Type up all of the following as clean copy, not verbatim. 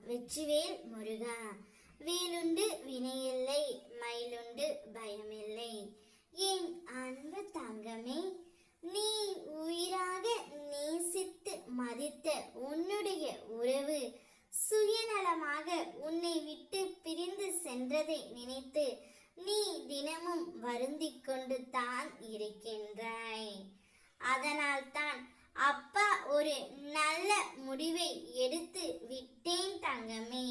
வெற்றிவேல் முருகா. வேலுண்டு வினையில்லை, மயிலுண்டு பயமில்லை. என் அன்பு தங்கமே, நீ உயிராக நேசித்து மதித்த உன்னுடைய உறவு சுயநலமாக உன்னை விட்டு பிரிந்து சென்றதை நினைத்து நீ தினமும் வருந்திக் கொண்டு தான் இருக்கின்றாய். அதனால்தான் அப்பா ஒரு நல்ல முடிவை எடுத்து விட்டேன் தங்கமே.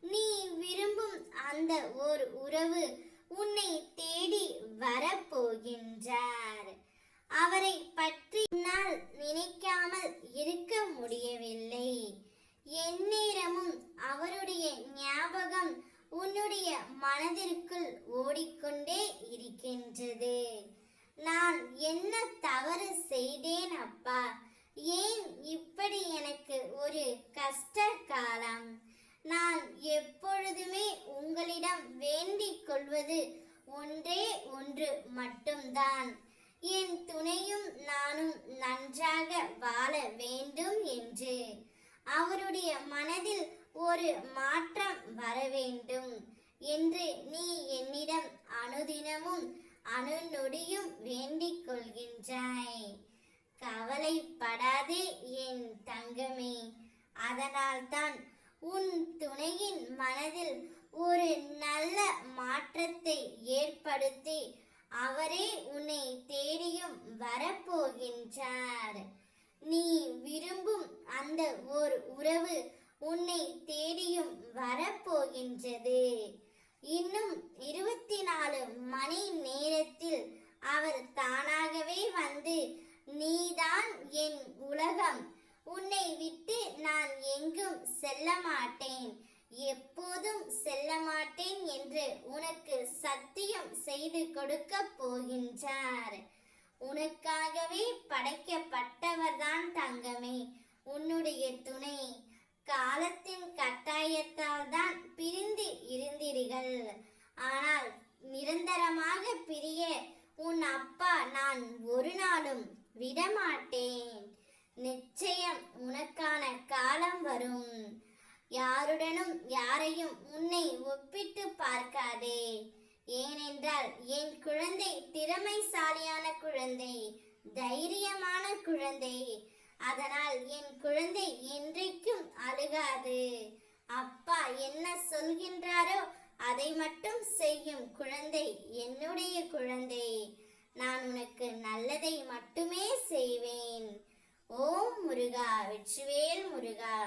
நீ விரும்பும் அந்த ஓர் உறவு உன்னை தேடி வரப்போகின்றார். அவரை பற்றி நான் நினைக்காமல் இருக்க முடியவில்லை. எந்நேரமும் அவருடைய ஞாபகம் உன்னுடைய மனதிற்குள் ஓடிக்கொண்டே இருக்கின்றது. நான் என்ன தவறு செய்தேன் அப்பா? ஏன் இப்படி எனக்கு ஒரு கஷ்ட காலம்? நான் எப்பொழுதுமே உங்களிடம் வேண்டிக் கொள்வது ஒன்றே ஒன்று மட்டும்தான். என் துணையும் நானும் நன்றாக வாழ வேண்டும் என்று. அவருடைய மனதில் ஒரு மாற்றம் வர வேண்டும் என்று நீ என்னிடம் அனுதினமும் அணுநொடியும் வேண்டிக் கொள்கின்றாய். கவலைப்படாதே என் தங்கமே. அதனால்தான் உன் துணையின் மனதில் ஒரு நல்ல மாற்றத்தை ஏற்படுத்தி அவரே உன்னை தேடியும் வரப்போகின்றார். நீ விரும்பும் அந்த ஓர் உறவு உன்னை தேடியும் வரப்போகின்றது. இன்னும் 24 மணி நேரத்தில் அவர் தானாகவே வந்து, நீதான் என் உலகம், உன்னை விட்டு நான் எங்கும் செல்ல மாட்டேன், எப்போதும் செல்ல மாட்டேன் என்று உனக்கு சத்தியம் செய்து கொடுக்க போகின்றார். உனக்காகவே படைக்கப்பட்டவர்தான் தங்கமே உன்னுடைய துணை. காலத்தின் கட்டாயத்தால் தான் பிரிந்து இருந்தீர்கள். ஆனால் நிரந்தரமாக பிரிய உன் அப்பா நான் ஒரு நாளும் விடமாட்டேன். நிச்சயம் உனக்கான காலம் வரும். யாருடனும் யாரையும் உன்னை ஒப்பிட்டு பார்க்காதே. ஏனென்றால் என் குழந்தை திறமைசாலியான குழந்தை, தைரியமான குழந்தை. அதனால் என் குழந்தை என்றைக்கும் அழுகாது. அப்பா என்ன சொல்கின்றாரோ அதை மட்டும் செய்யும் குழந்தை என்னுடைய குழந்தை. நான் உனக்கு நல்லதை மட்டுமே செய்வேன். ஓம் முருகா, வெற்றிவேல் முருகா.